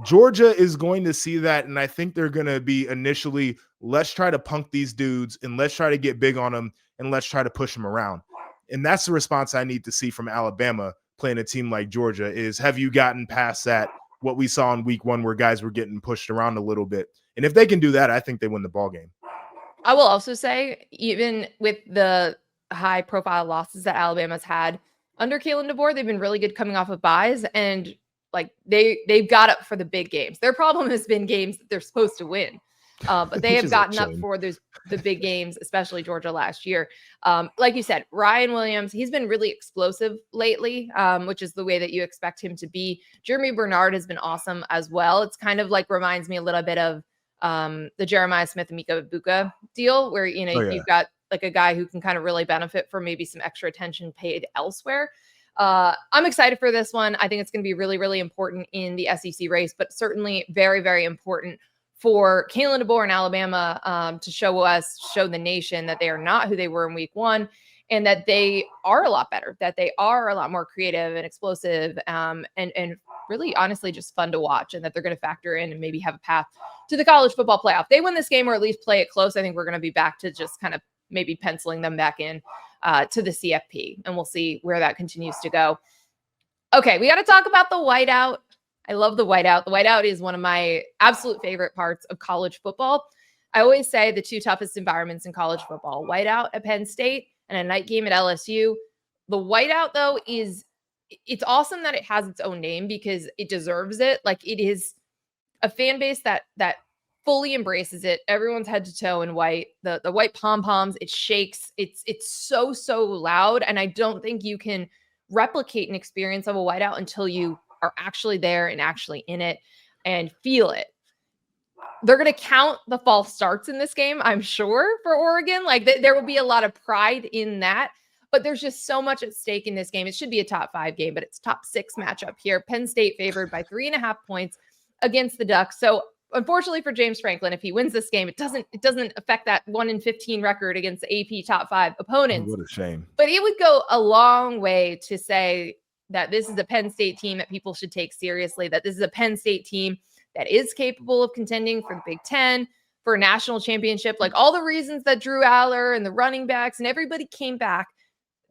Georgia is going to see that, and I think they're going to be initially, let's try to punk these dudes, and let's try to get big on them, and let's try to push them around. And that's the response I need to see from Alabama playing a team like Georgia is, have you gotten past that, what we saw in week 1 where guys were getting pushed around a little bit? And if they can do that, I think they win the ball game. I will also say, even with the high profile losses that Alabama's had under Kalen DeBoer, they've been really good coming off of buys, and they've got up for the big games. Their problem has been games that they're supposed to win. But they have gotten up for the big games, especially Georgia last year. Like you said, Ryan Williams, he's been really explosive lately, which is the way that you expect him to be. Jeremy Bernard has been awesome as well. It's kind of reminds me a little bit of the Jeremiah Smith and Mika Ibuka deal, where you've got a guy who can kind of really benefit from maybe some extra attention paid elsewhere. I'm excited for this one. I think it's going to be really, really important in the SEC race, but certainly very, very important for Kalen DeBoer and Alabama to show the nation that they are not who they were in week 1, and that they are a lot better, that they are a lot more creative and explosive, and really honestly just fun to watch, and that they're going to factor in and maybe have a path to the college football playoff. They win this game or at least play it close, I think we're going to be back to just kind of maybe penciling them back in to the CFP, and we'll see where that continues to go. Okay, we got to talk about the whiteout. I love the whiteout. The whiteout is one of my absolute favorite parts of college football. I always say the 2 toughest environments in college football, whiteout at Penn State and a night game at LSU. The whiteout, though, it's awesome that it has its own name because it deserves it. It is a fan base that fully embraces it. Everyone's head to toe in white. The white pom-poms, it shakes. It's so, so loud. And I don't think you can replicate an experience of a whiteout until you are actually there and actually in it and feel it. They're going to count the false starts in this game, I'm sure, for Oregon. Like there will be a lot of pride in that, but there's just so much at stake in this game. It should be a top 5 game, but it's top 6 matchup here. Penn State favored by 3.5 points against the Ducks. So unfortunately for James Franklin, if he wins this game, it doesn't affect that 1-15 record against the AP top 5 opponents. What a shame. But it would go a long way to say that this is a Penn State team that people should take seriously, that this is a Penn State team that is capable of contending for the Big Ten, for a national championship, like all the reasons that Drew Aller and the running backs and everybody came back,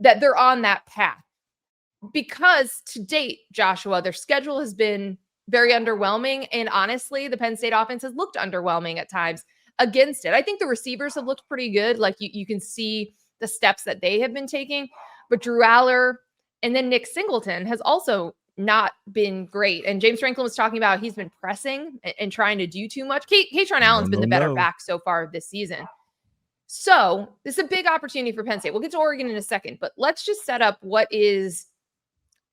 that they're on that path. Because to date, Joshua, their schedule has been very underwhelming. And honestly, the Penn State offense has looked underwhelming at times against it. I think the receivers have looked pretty good. Like you can see the steps that they have been taking. But Drew Aller and then Nick Singleton has also not been great. And James Franklin was talking about he's been pressing and trying to do too much. Katron Allen's been the better back so far this season. So this is a big opportunity for Penn State. We'll get to Oregon in a second, but let's just set up what is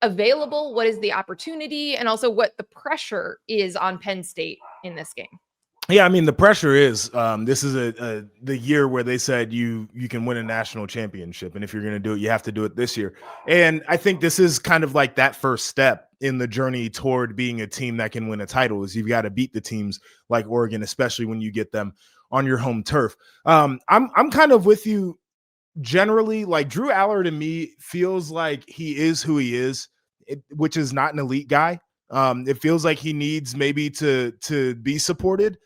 available, what is the opportunity, and also what the pressure is on Penn State in this game. Yeah, I mean, the pressure is this is the year where they said you can win a national championship. And if you're going to do it, you have to do it this year. And I think this is kind of like that first step in the journey toward being a team that can win a title is you've got to beat the teams like Oregon, especially when you get them on your home turf. I'm kind of with you generally. Like Drew Aller to me feels like he is who he is, which is not an elite guy. It feels like he needs maybe to be supported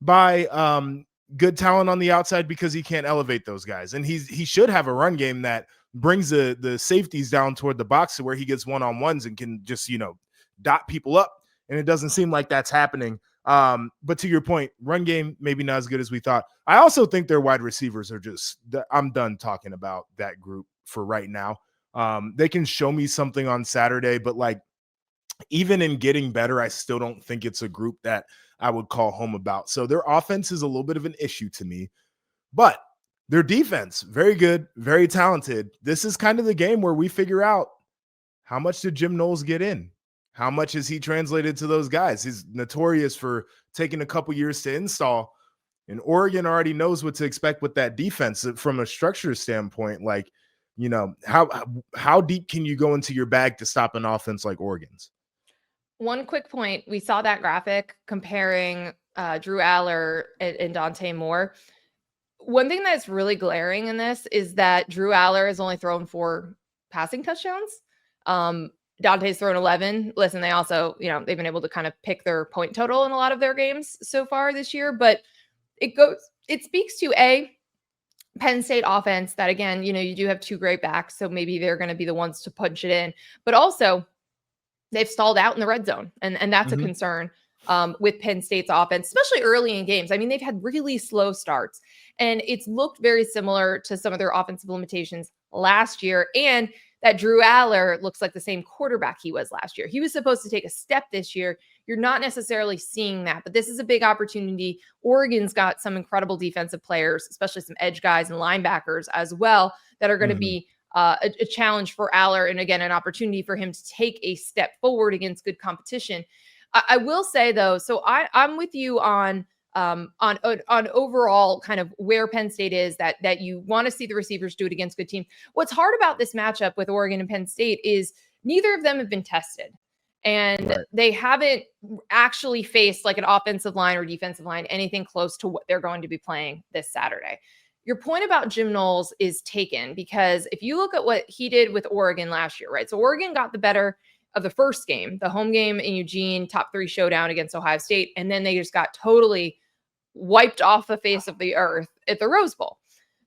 by good talent on the outside because he can't elevate those guys. And he should have a run game that brings the safeties down toward the box to where he gets one-on-ones and can just, dot people up. And it doesn't seem like that's happening. But to your point, run game, maybe not as good as we thought. I also think their wide receivers are I'm done talking about that group for right now. They can show me something on Saturday, but like, even in getting better, I still don't think it's a group that I would call home about. So their offense is a little bit of an issue to me, but their defense, very good, very talented. This is kind of the game where we figure out how much did Jim Knowles get in? How much is he translated to those guys? He's notorious for taking a couple years to install, and Oregon already knows what to expect with that defense from a structure standpoint. Like, how deep can you go into your bag to stop an offense like Oregon's? One quick point. We saw that graphic comparing Drew Aller and Dante Moore. One thing that's really glaring in this is that Drew Aller has only thrown 4 passing touchdowns. Dante's thrown 11. Listen, they also, they've been able to kind of pick their point total in a lot of their games so far this year, but it speaks to Penn State offense that, again, you do have 2 great backs, so maybe they're going to be the ones to punch it in, but also they've stalled out in the red zone. And that's a concern with Penn State's offense, especially early in games. I mean, they've had really slow starts, and it's looked very similar to some of their offensive limitations last year. And that Drew Aller looks like the same quarterback he was last year. He was supposed to take a step this year. You're not necessarily seeing that, but this is a big opportunity. Oregon's got some incredible defensive players, especially some edge guys and linebackers as well, that are going to be a challenge for Aller. And again, an opportunity for him to take a step forward against good competition. I will say though, so I'm with you on overall kind of where Penn State is, that you want to see the receivers do it against good teams. What's hard about this matchup with Oregon and Penn State is neither of them have been tested, and they haven't actually faced like an offensive line or defensive line, anything close to what they're going to be playing this Saturday. Your point about Jim Knowles is taken, because if you look at what he did with Oregon last year, right? So Oregon got the better of the first game, the home game in Eugene, top 3 showdown against Ohio State. And then they just got totally wiped off the face of the earth at the Rose Bowl.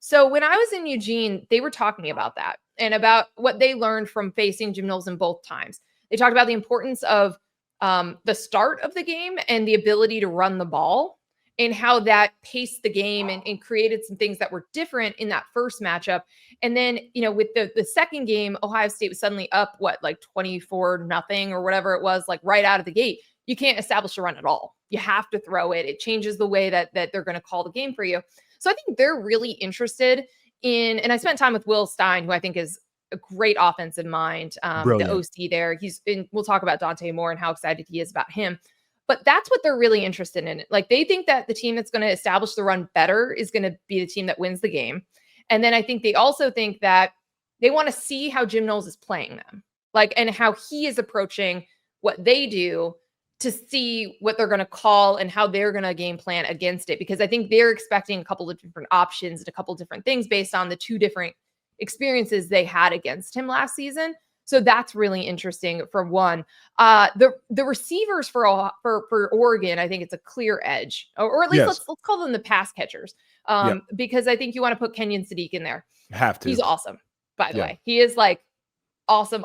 So when I was in Eugene, they were talking about that and about what they learned from facing Jim Knowles in both times. They talked about the importance of the start of the game and the ability to run the ball, and how that paced the game and created some things that were different in that first matchup. And then, with the second game, Ohio State was suddenly up, like 24-0 or whatever it was, like right out of the gate. You can't establish a run at all. You have to throw it. It changes the way that they're going to call the game for you. So I think they're really interested in, and I spent time with Will Stein, who I think is a great offensive mind, the OC there. We'll talk about Dante Moore and how excited he is about him. But that's what they're really interested in. Like, they think that the team that's going to establish the run better is going to be the team that wins the game. And then I think they also think that they want to see how Jim Knowles is playing them, like, and how he is approaching what they do to see what they're going to call and how they're going to game plan against it. Because I think they're expecting a couple of different options and a couple of different things based on the two different experiences they had against him last season. So that's really interesting for one. The receivers for Oregon, I think it's a clear edge, or at least let's call them the pass catchers, because I think you want to put Kenyon Sadiq in there. Have to. He's awesome, by the way. He is like awesome.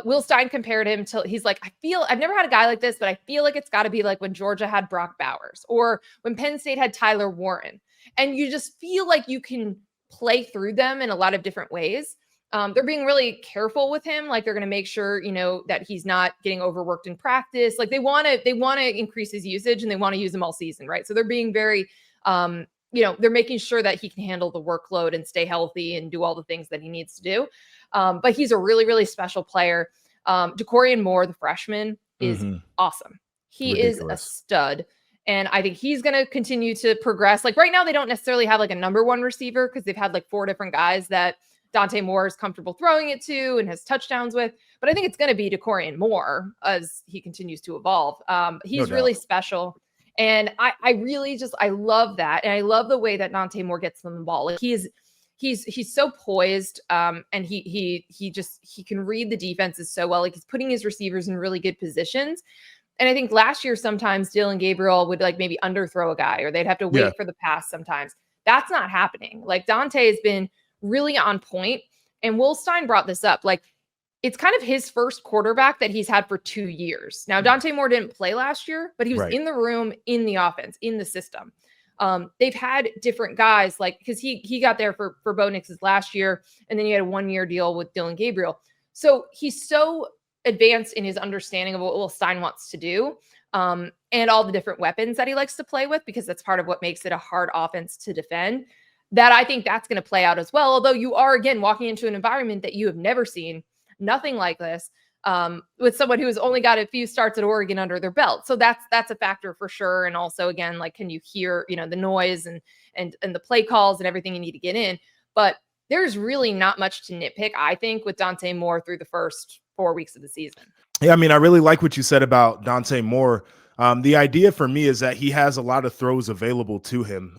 Will Stein compared him to, he's like, I've never had a guy like this, but I feel like it's got to be like when Georgia had Brock Bowers or when Penn State had Tyler Warren. And you just feel like you can play through them in a lot of different ways. They're being really careful with him. Like, they're going to make sure, that he's not getting overworked in practice. Like, they want to increase his usage, and they want to use him all season. Right. So they're being very, they're making sure that he can handle the workload and stay healthy and do all the things that he needs to do. But he's a really, really special player. DeCorian Moore, the freshman, is awesome. He is a stud. And I think he's going to continue to progress. Like, right now, they don't necessarily have like a number one receiver because they've had like 4 different guys that Dante Moore is comfortable throwing it to and has touchdowns with. But I think it's going to be DeCorian Moore as he continues to evolve. He's really special. And I really I love that. And I love the way that Dante Moore gets them the ball. Like, he's so poised. And he can read the defenses so well. Like, he's putting his receivers in really good positions. And I think last year, sometimes Dylan Gabriel would like maybe underthrow a guy, or they'd have to wait for the pass sometimes. That's not happening. Like, Dante has been really on point. And Will Stein brought this up. Like, it's kind of his first quarterback that he's had for 2 years. Now, Dante Moore didn't play last year, but he was in the room, in the offense, in the system. They've had different guys, like, because he got there for Bo Nix's last year, and then he had a 1-year deal with Dylan Gabriel. So he's so advanced in his understanding of what Will Stein wants to do, and all the different weapons that he likes to play with, because that's part of what makes it a hard offense to defend, that I think that's going to play out as well. Although you are, again, walking into an environment that you have never seen, nothing like this, with someone who has only got a few starts at Oregon under their belt. So that's a factor for sure. And also, again, like, can you hear, the noise and the play calls and everything you need to get in? But there's really not much to nitpick, I think, with Dante Moore through the first 4 weeks of the season. Yeah, I mean, I really like what you said about Dante Moore. The idea for me is that he has a lot of throws available to him.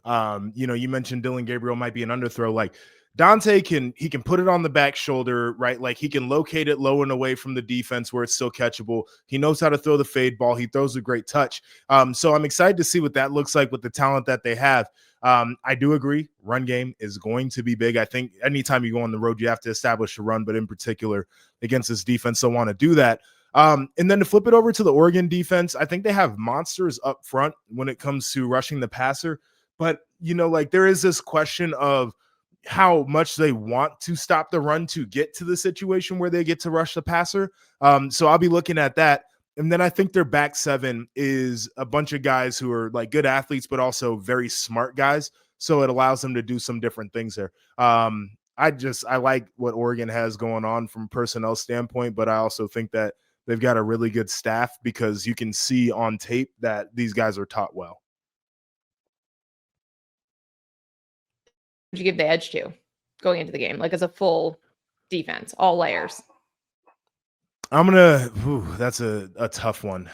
You mentioned Dylan Gabriel might be an underthrow. Like, Dante can put it on the back shoulder, right? Like, he can locate it low and away from the defense where it's still catchable. He knows how to throw the fade ball. He throws a great touch. So I'm excited to see what that looks like with the talent that they have. I do agree. Run game is going to be big. I think anytime you go on the road, you have to establish a run, but in particular against this defense, they'll want to do that. And then to flip it over to the Oregon defense, I think they have monsters up front when it comes to rushing the passer. But, there is this question of how much they want to stop the run to get to the situation where they get to rush the passer. So I'll be looking at that. And then I think their back seven is a bunch of guys who are like good athletes, but also very smart guys. So it allows them to do some different things there. I like what Oregon has going on from a personnel standpoint, but I also think that they've got a really good staff, because you can see on tape that these guys are taught well. Would you give the edge to going into the game, like as a full defense, all layers? That's a tough one.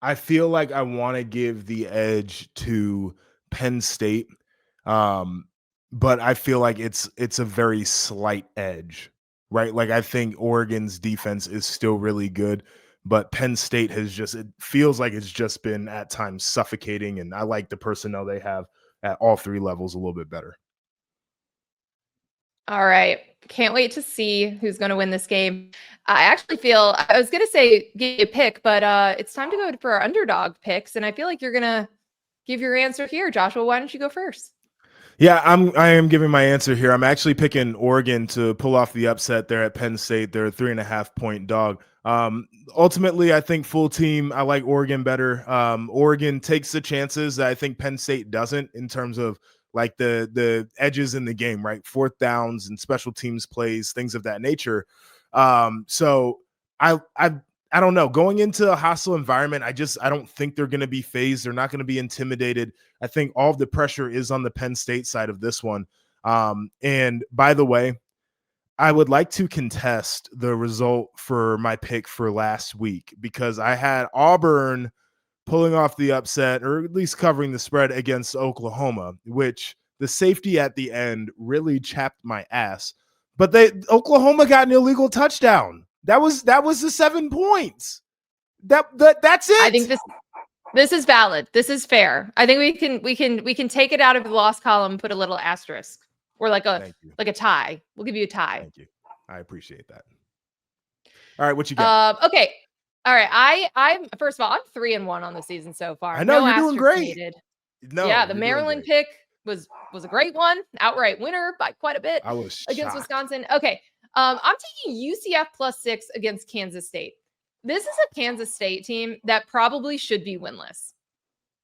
I feel like I want to give the edge to Penn State, but I feel like it's a very slight edge, right? Like, I think Oregon's defense is still really good, but Penn State it feels like it's just been at times suffocating, and I like the personnel they have at all 3 levels a little bit better. All right. Can't wait to see who's going to win this game. I actually feel, I was going to say give you a pick, but it's time to go for our underdog picks. And I feel like you're going to give your answer here. Joshua, why don't you go first? Yeah, I am giving my answer here. I'm actually picking Oregon to pull off the upset there at Penn State. They're a 3.5-point dog. Ultimately, I think full team, I like Oregon better. Oregon takes the chances that I think Penn State doesn't, in terms of like the edges in the game, right? 4th downs and special teams plays, things of that nature. So I I don't know, going into a hostile environment, I don't think they're going to be phased. They're not going to be intimidated. I think all of the pressure is on the Penn State side of this one. And by the way, I would like to contest the result for my pick for last week, because I had Auburn pulling off the upset, or at least covering the spread against Oklahoma, which the safety at the end really chapped my ass. But Oklahoma got an illegal touchdown. That was the 7 points. That's it. I think this is valid. This is fair. I think we can take it out of the loss column and put a little asterisk, or like a tie. We'll give you a tie. Thank you. I appreciate that. All right, what you got? Okay. All right. I'm first of all, I'm 3-1 on the season so far. I know, you're doing great. Needed. No, the Maryland pick was a great one. Outright winner by quite a bit. I was against shocked. Wisconsin. Okay. I'm taking UCF +6 against Kansas State. This is a Kansas State team that probably should be winless.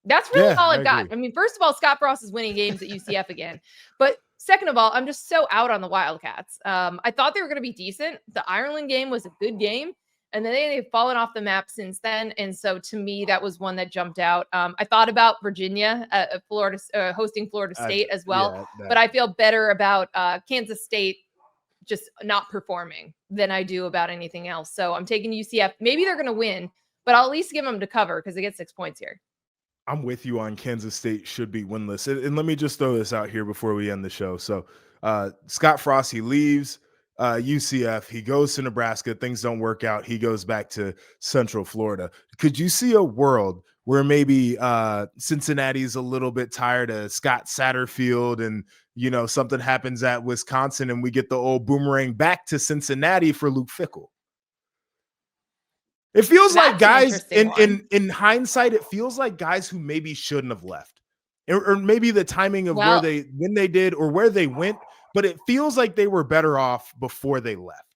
That's really all I've got. I mean, first of all, Scott Frost is winning games at UCF again. But second of all, I'm just so out on the Wildcats. I thought they were going to be decent. The Ireland game was a good game, and then they've fallen off the map since then. And so to me, that was one that jumped out. I thought about Virginia, hosting Florida State as well. But I feel better about Kansas State just not performing than I do about anything else. So I'm taking UCF. Maybe they're going to win, but I'll at least give them to cover because they get 6 points here. I'm with you on Kansas State should be winless. And let me just throw this out here before we end the show. So Scott Frost, he leaves UCF. He goes to Nebraska. Things don't work out. He goes back to Central Florida. Could you see a world where maybe Cincinnati's a little bit tired of Scott Satterfield, and something happens at Wisconsin and we get the old boomerang back to Cincinnati for Luke Fickell? It feels like guys in hindsight, it feels like guys who maybe shouldn't have left, or maybe the timing of when they did or where they went, but it feels like they were better off before they left.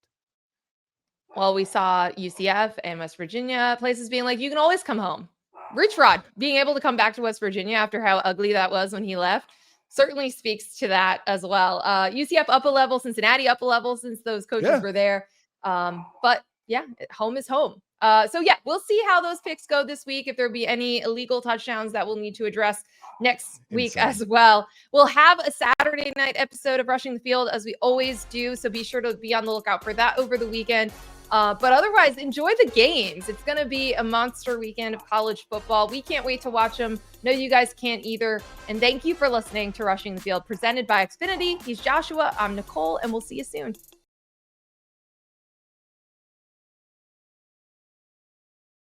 Well, we saw UCF and West Virginia places being like, you can always come home. Rich Rod being able to come back to West Virginia after how ugly that was when he left certainly speaks to that as well. UCF up a level, Cincinnati up a level since those coaches were there. But yeah, home is home. So yeah, we'll see how those picks go this week. If there be any illegal touchdowns that we'll need to address next week as well. We'll have a Saturday night episode of Rushing the Field as we always do. So be sure to be on the lookout for that over the weekend. But otherwise, enjoy the games. It's going to be a monster weekend of college football. We can't wait to watch them. No, you guys can't either. And thank you for listening to Rushing the Field, presented by Xfinity. He's Joshua. I'm Nicole, and we'll see you soon.